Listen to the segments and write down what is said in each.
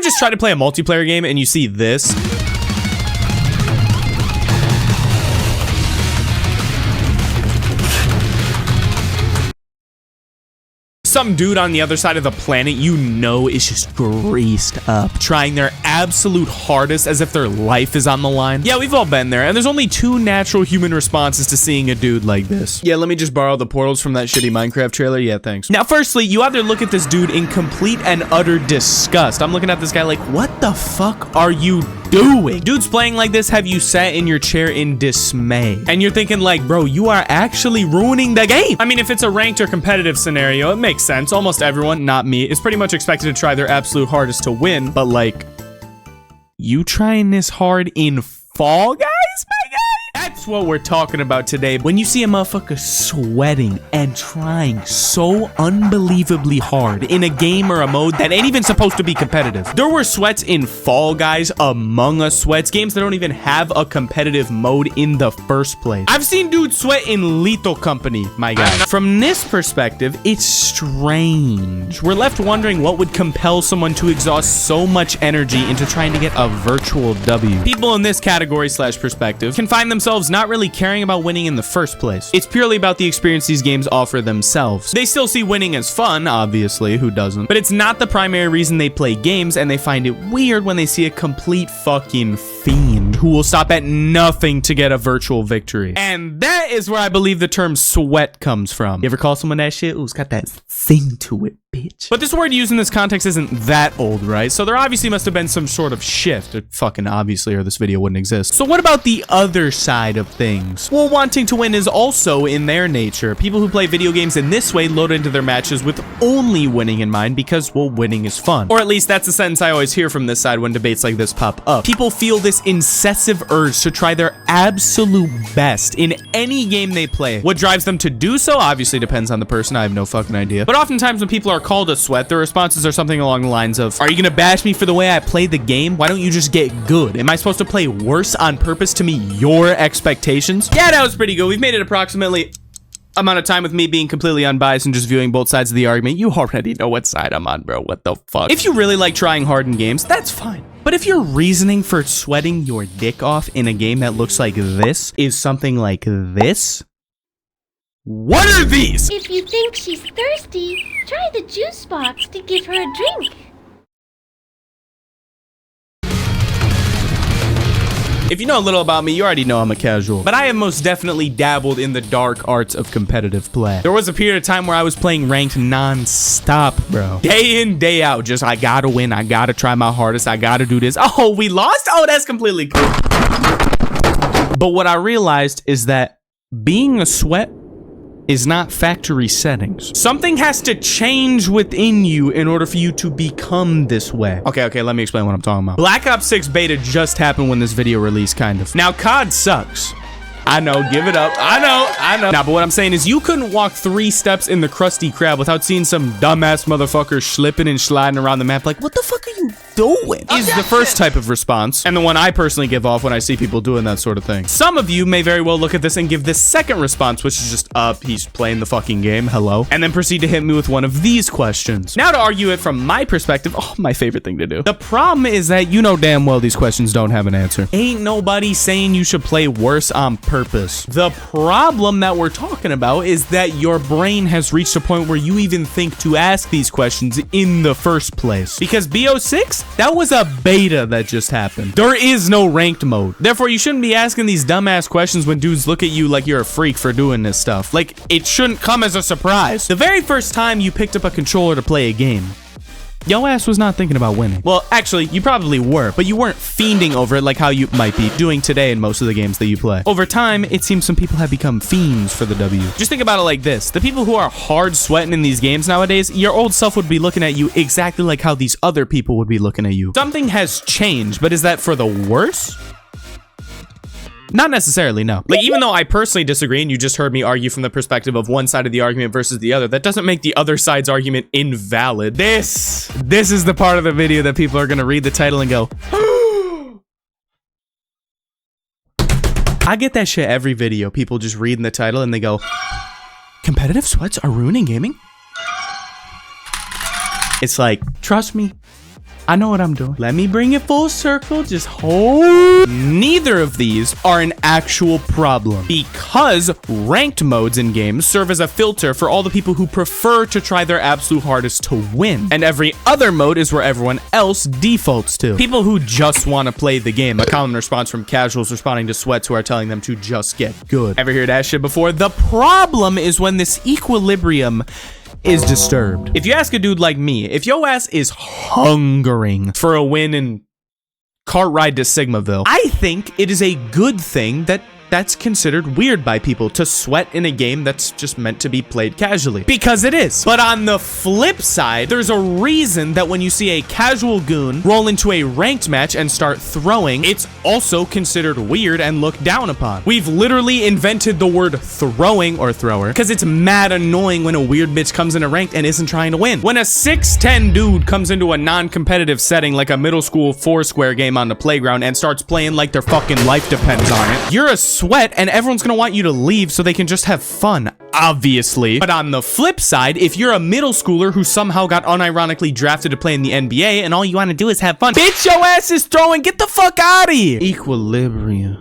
just try to play a multiplayer game and you see this? Some dude on the other side of the planet you know is just greased up, trying their absolute hardest as if their life is on the line. Yeah, we've all been there, and there's only two natural human responses to seeing a dude like this. Yeah, let me just borrow the portals from that shitty Minecraft trailer. Yeah, thanks. Now, firstly, you either look at this dude in complete and utter disgust. I'm looking at this guy like, what the fuck are you doing? Dudes playing like this have you sat in your chair in dismay. And you're thinking like, bro, you are actually ruining the game. I mean, if it's a ranked or competitive scenario, it makes sense. Almost everyone, not me, is pretty much expected to try their absolute hardest to win. But like, you trying this hard in Fall Guys, my guy? That's what we're talking about today. When you see a motherfucker sweating and trying so unbelievably hard in a game or a mode that ain't even supposed to be competitive. There were sweats in Fall Guys, Among Us sweats, games that don't even have a competitive mode in the first place. I've seen dudes sweat in Lethal Company, my guy. From this perspective, it's strange. We're left wondering what would compel someone to exhaust so much energy into trying to get a virtual W. People in this category slash perspective can find themselves not really caring about winning in the first place. It's purely about the experience these games offer themselves. They still see winning as fun, obviously, who doesn't? But it's not the primary reason they play games, and they find it weird when they see a complete fucking fiend who will stop at nothing to get a virtual victory. And that is where I believe the term sweat comes from. You ever call someone that shit? Ooh, it's got that thing to it, bitch. But this word used in this context isn't that old, right? So there obviously must have been some sort of shift, fucking obviously, or this video wouldn't exist. So what about the other side of things? Well, wanting to win is also in their nature. People who play video games in this way load into their matches with only winning in mind because, well, winning is fun. Or at least that's the sentence I always hear from this side when debates like this pop up. People feel this incessive urge to try their absolute best in any game they play. What drives them to do so obviously depends on the person. I have no fucking idea. But oftentimes when people are called a sweat, their responses are something along the lines of, are you gonna bash me for the way I play the game? Why don't you just get good? Am I supposed to play worse on purpose to meet your expectations? Yeah, that was pretty good. We've made it approximately amount of time with me being completely unbiased and just viewing both sides of the argument. You already know what side I'm on, bro. What the fuck? If you really like trying hard in games, that's fine. But if your reasoning for sweating your dick off in a game that looks like this is something like this, what are these? If you think she's thirsty, try the juice box to give her a drink. If you know a little about me, you already know I'm a casual, but I have most definitely dabbled in the dark arts of competitive play. There was a period of time where I was playing ranked non-stop, bro. Day in, day out, just I gotta win, I gotta try my hardest, I gotta do this. Oh, we lost? Oh, that's completely cool. But what I realized is that being a sweat is not factory settings. Something has to change within you in order for you to become this way. Okay, let me explain what I'm talking about. Black Ops 6 beta just happened when this video released, kind of. Now, COD sucks. I know, give it up. I know. Nah, but what I'm saying is you couldn't walk 3 steps in the Krusty Krab without seeing some dumbass motherfucker slipping and sliding around the map like, what the fuck are you doing? Is the first type of response, and the one I personally give off when I see people doing that sort of thing. Some of you may very well look at this and give this second response, which is just, he's playing the fucking game, hello, and then proceed to hit me with one of these questions. Now to argue it from my perspective, oh, my favorite thing to do. The problem is that you know damn well these questions don't have an answer. Ain't nobody saying you should play worse on purpose. The problem that we're talking about is that your brain has reached a point where you even think to ask these questions in the first place. Because BO6, that was a beta that just happened. There is no ranked mode. Therefore, you shouldn't be asking these dumbass questions when dudes look at you like you're a freak for doing this stuff. Like, it shouldn't come as a surprise. The very first time you picked up a controller to play a game, yo ass was not thinking about winning. Well, actually, you probably were, but you weren't fiending over it like how you might be doing today in most of the games that you play. Over time, it seems some people have become fiends for the W. Just think about it like this. The people who are hard sweating in these games nowadays, your old self would be looking at you exactly like how these other people would be looking at you. Something has changed, but is that for the worse? Not necessarily, no. Like, even though I personally disagree, and you just heard me argue from the perspective of one side of the argument versus the other, that doesn't make the other side's argument invalid. This is the part of the video that people are gonna read the title and go, I get that shit every video. People just reading the title and they go, competitive sweats are ruining gaming? It's like, trust me, I know what I'm doing. Let me bring it full circle. Just hold. Neither of these are an actual problem because ranked modes in games serve as a filter for all the people who prefer to try their absolute hardest to win. And every other mode is where everyone else defaults to. People who just want to play the game. A common response from casuals responding to sweats who are telling them to just get good. Ever hear that shit before? The problem is when this equilibrium is disturbed. If you ask a dude like me, if your ass is hungering for a win in Cart Ride to Sigmaville, I think it is a good thing that that's considered weird by people to sweat in a game that's just meant to be played casually. Because it is. But on the flip side, there's a reason that when you see a casual goon roll into a ranked match and start throwing, it's also considered weird and looked down upon. We've literally invented the word throwing or thrower because it's mad annoying when a weird bitch comes in a ranked and isn't trying to win. When a 6'10 dude comes into a non-competitive setting like a middle school Foursquare game on the playground and starts playing like their fucking life depends on it, you're a sweat and everyone's gonna want you to leave so they can just have fun, obviously. But on the flip side, if you're a middle schooler who somehow got unironically drafted to play in the NBA and all you want to do is have fun, bitch, your ass is throwing, get the fuck out of here. Equilibrium.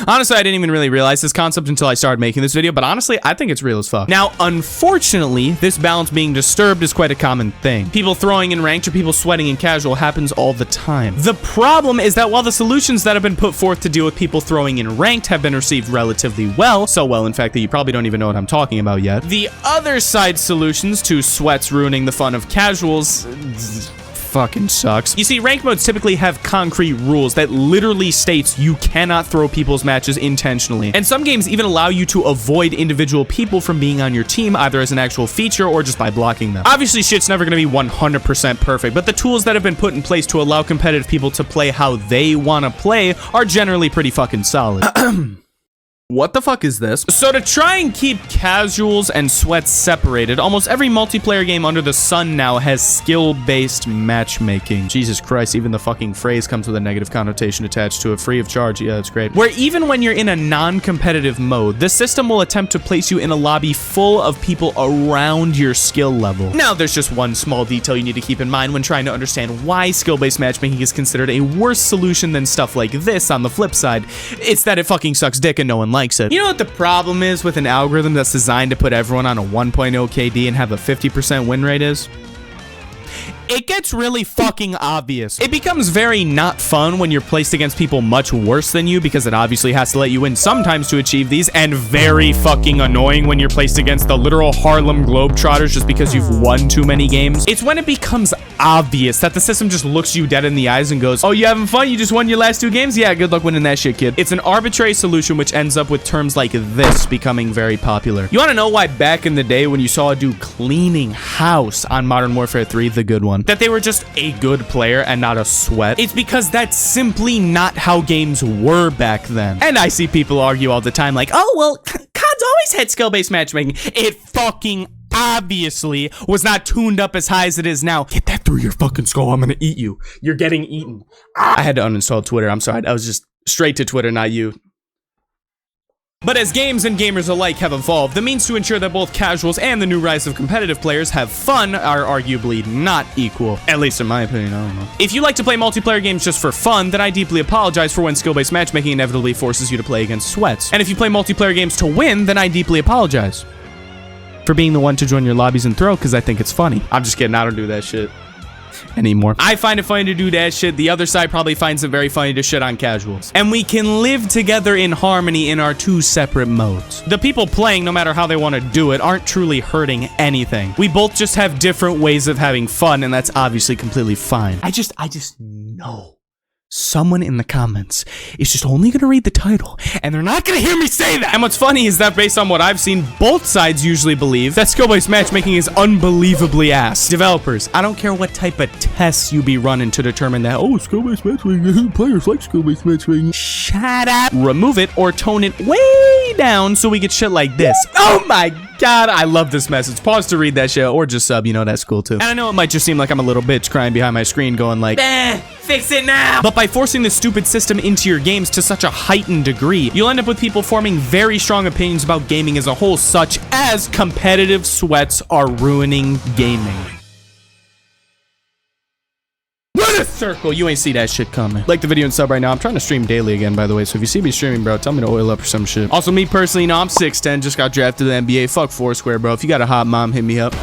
Honestly, I didn't even really realize this concept until I started making this video, but honestly, I think it's real as fuck. Now, unfortunately, this balance being disturbed is quite a common thing. People throwing in ranked or people sweating in casual happens all the time. The problem is that while the solutions that have been put forth to deal with people throwing in ranked have been received relatively well, so well, in fact, that you probably don't even know what I'm talking about yet, the other side solutions to sweats ruining the fun of casuals fucking sucks. You see, ranked modes typically have concrete rules that literally states you cannot throw people's matches intentionally. And some games even allow you to avoid individual people from being on your team, either as an actual feature or just by blocking them. Obviously, shit's never gonna be 100% perfect, but the tools that have been put in place to allow competitive people to play how they wanna play are generally pretty fucking solid. What the fuck is this? So to try and keep casuals and sweats separated, almost every multiplayer game under the sun now has skill-based matchmaking. Jesus Christ, even the fucking phrase comes with a negative connotation attached to it, free of charge. Yeah, that's great. Where even when you're in a non-competitive mode, the system will attempt to place you in a lobby full of people around your skill level. Now, there's just one small detail you need to keep in mind when trying to understand why skill-based matchmaking is considered a worse solution than stuff like this on the flip side. It's that it fucking sucks dick and no one likes it. You know what the problem is with an algorithm that's designed to put everyone on a 1.0 KD and have a 50% win rate is? It gets really fucking obvious. It becomes very not fun when you're placed against people much worse than you because it obviously has to let you win sometimes to achieve these, and very fucking annoying when you're placed against the literal Harlem Globetrotters just because you've won too many games. It's when it becomes obvious that the system just looks you dead in the eyes and goes, oh, you having fun? You just won your last 2 games? Yeah, good luck winning that shit, kid. It's an arbitrary solution which ends up with terms like this becoming very popular. You want to know why back in the day when you saw a dude cleaning house on Modern Warfare 3, the good one, that they were just a good player and not a sweat? It's because that's simply not how games were back then. And I see people argue all the time like, oh, well, COD's always had skill-based matchmaking. It fucking obviously was not tuned up as high as it is now. Get that through your fucking skull. I'm gonna eat you. You're getting eaten. I had to uninstall Twitter. I'm sorry. I was just straight to Twitter, not you. But as games and gamers alike have evolved, the means to ensure that both casuals and the new rise of competitive players have fun are arguably not equal. At least in my opinion, I don't know. If you like to play multiplayer games just for fun, then I deeply apologize for when skill-based matchmaking inevitably forces you to play against sweats. And if you play multiplayer games to win, then I deeply apologize for being the one to join your lobbies and throw because I think it's funny. I'm just kidding, I don't do that shit anymore. I find it funny to do that shit. The other side probably finds it very funny to shit on casuals. And we can live together in harmony in our 2 separate modes. The people playing, no matter how they want to do it, aren't truly hurting anything. We both just have different ways of having fun, and that's obviously completely fine. I just know someone in the comments is just only gonna read the title and they're not gonna hear me say that. And what's funny is that based on what I've seen, both sides usually believe that skill-based matchmaking is unbelievably ass. Developers, I don't care what type of tests you be running to determine that, oh, skill-based matchmaking, players like skill-based matchmaking. Shut up. Remove it or tone it way down so we get shit like this. Oh my God, I love this message. Pause to read that shit or just sub, you know, that's cool too. And I know it might just seem like I'm a little bitch crying behind my screen going like, fix it now. But by forcing this stupid system into your games to such a heightened degree, you'll end up with people forming very strong opinions about gaming as a whole, such as competitive sweats are ruining gaming. in a circle. You ain't see that shit coming. Like the video and sub right now. I'm trying to stream daily again, by the way. So if you see me streaming, bro, tell me to oil up or some shit. Also, me personally, you know, I'm 6'10", just got drafted to the NBA. Fuck Foursquare, bro. If you got a hot mom, hit me up.